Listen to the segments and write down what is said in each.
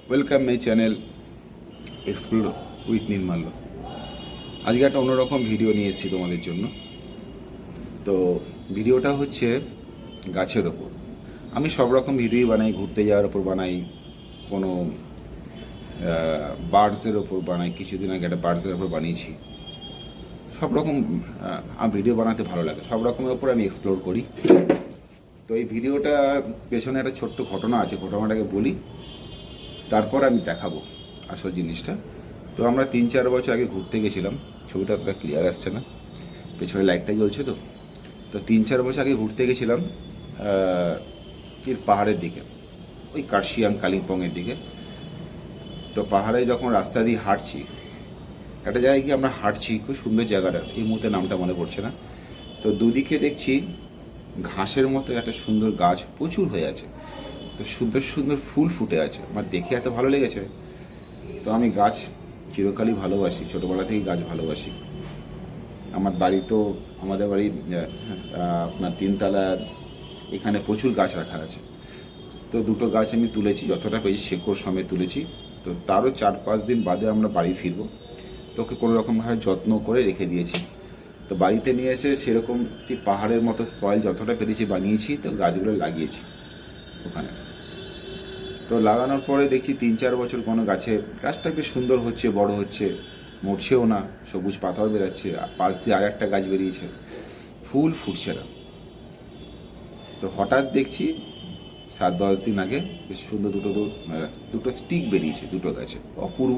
Welcome my channel explore with Nirmalya. আজকে একটা অন্যরকম ভিডিও নিয়ে এসেছি তোমাদের জন্য। তো ভিডিওটা হচ্ছে গাছের ওপর। আমি সব রকম ভিডিও বানাই, ঘুরতে যাওয়ার ওপর বানাই, কোনো বার্ডসের ওপর বানাই। কিছুদিন আগে একটা বার্ডসের ওপর বানিয়েছি। সব রকম ভিডিও বানাতে ভালো লাগে, সব রকমের ওপর আমি এক্সপ্লোর করি। তো এই ভিডিওটা পেছনে একটা ছোট্ট ঘটনা আছে, ঘটনাটাকে বলি, তারপর আমি দেখাবো আসল জিনিসটা। তো আমরা 3-4 বছর আগে ঘুরতে গেছিলাম। ছবিটা অতটা ক্লিয়ার আসছে না, পেছনে লাইটটা জ্বলছে। তো 3-4 বছর আগে ঘুরতে গেছিলাম পাহাড়ের দিকে, ওই কার্শিয়াং কালিম্পংয়ের দিকে। তো পাহাড়ে যখন রাস্তা দিয়ে হাঁটছি, একটা জায়গায় গিয়ে আমরা হাঁটছি, খুব সুন্দর জায়গাটা, এই মুহূর্তে নামটা মনে পড়ছে না। তো দুদিকে দেখছি ঘাসের মতো একটা সুন্দর গাছ প্রচুর হয়ে আছে। তো সুন্দর সুন্দর ফুল ফুটে আছে, আমার দেখে এত ভালো লেগেছে। তো আমি গাছ চিরকালই ভালোবাসি, ছোটোবেলা থেকেই গাছ ভালোবাসি। আমার বাড়ি তো, আমাদের বাড়ি আপনার 3তলা, এখানে প্রচুর গাছ রাখা আছে। তো দুটো গাছ আমি তুলেছি, যতটা পেয়েছি শেকড় সমেত তুলেছি। তো তারও 4-5 দিন বাদে আমরা বাড়ি ফিরবো। তোকে কোনো রকমভাবে যত্ন করে রেখে দিয়েছি। তো বাড়িতে নিয়ে এসে সেরকম পাহাড়ের মতো সয়েল যতটা পেরেছি বানিয়েছি, তো গাছগুলো লাগিয়েছি ওখানে। তো লাগানোর পরে দেখছি 3-4 বছর কোনো গাছটা বেশ সুন্দর হচ্ছে, বড় হচ্ছে, মরছেও না, সবুজ পাতাও বেরাচ্ছে। পাশ দিয়ে আর একটা গাছ বেরিয়েছে, ফুল ফুটছে না। তো হঠাৎ দেখছি 7-10 দিন আগে বেশ সুন্দর দুটো স্টিক বেরিয়েছে, দুটো গাছে, অপূর্ব।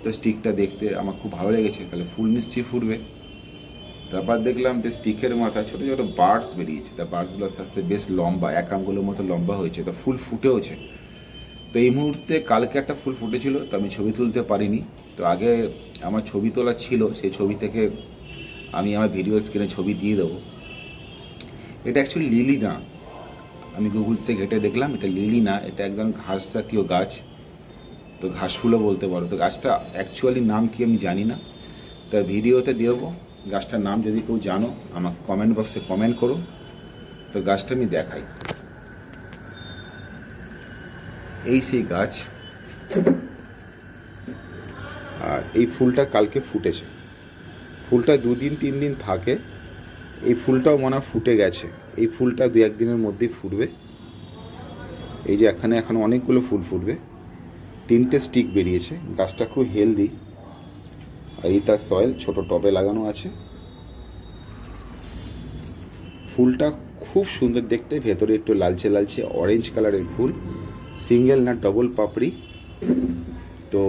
তো স্টিকটা দেখতে আমার খুব ভালো লেগেছে, তাহলে ফুল নিশ্চয়ই ফুটবে। তারপর দেখলাম যে স্টিকের মাথায় ছোটো ছোটো বার্ডস বেরিয়েছে। তা বার্ডসগুলো আস্তে আস্তে বেশ লম্বা, এক আঙ্গুলের মতো লম্বা হয়েছে। তো ফুল ফুটেওছে। তো এই মুহূর্তে কালকে একটা ফুল ফুটেছিল, তো আমি ছবি তুলতে পারিনি। তো আগে আমার ছবি তোলা ছিল, সেই ছবি থেকে আমি আমার ভিডিও স্ক্রিনে ছবি দিয়ে দেবো। এটা অ্যাকচুয়ালি লিলি না, আমি গুগলসে ঘেটে দেখলাম এটা লিলি না, এটা একদম ঘাস জাতীয় গাছ। তো ঘাসফুলও বলতে পারো। তো গাছটা অ্যাকচুয়ালি নাম কি আমি জানি না, তা ভিডিওতে দেবো। গাছটার নাম যদি কেউ জানো আমাকে কমেন্ট বক্সে কমেন্ট করো। তো গাছটা আমি দেখাই, এই সেই গাছ। আর এই ফুলটা কালকে ফুটেছে। ফুলটা 2-3 দিন থাকে। এই ফুলটাও মনে হয় ফুটে গেছে। এই ফুলটা 2-1 দিনের মধ্যেই ফুটবে। এই যে এখানে এখন অনেকগুলো ফুল ফুটবে। 3টে স্টিক বেরিয়েছে। গাছটা খুব হেলদি। আর এই তার সয়েল ছোট টবে লাগানো আছে। ফুলটা খুব সুন্দর দেখতে, ভেতরে একটু লালচে লালচে অরেঞ্জ কালারের ফুল, সিঙ্গেল না ডবল পাপড়ি। তো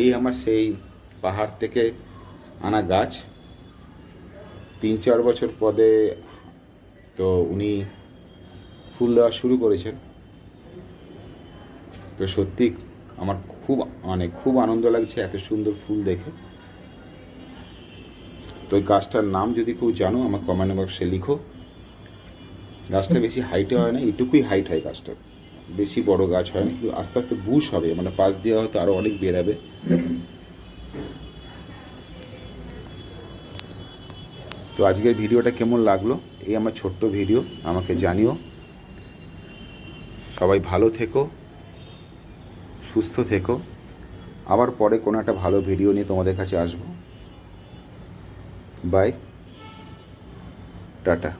এই আমার সেই পাহাড় থেকে আনা গাছ। 3-4 বছর পরে তো উনি ফুল দেওয়া শুরু করেছেন। তো সত্যি আমার খুব আনন্দ লাগছে এত সুন্দর ফুল দেখে। তো ওই গাছটার নাম যদি কেউ জানো আমার কমেন্ট বক্সে লিখো। গাছটা বেশি হাইটে হয় না, এটুকুই হাইট হয় গাছটা, বেশি বড় গাছ হয় না। কিন্তু আস্তে আস্তে বুশ হবে, মানে পাশ দিয়ে হয়তো আরও অনেক বেরাবে। তো আজকের ভিডিওটা কেমন লাগলো, এই আমার ছোট্ট ভিডিও, আমাকে জানিও। সবাই ভালো থেকো, সুস্থ থেকো। আবার পরে কোনো একটা ভালো ভিডিও নিয়ে তোমাদের কাছে আসবো। Bye, tata.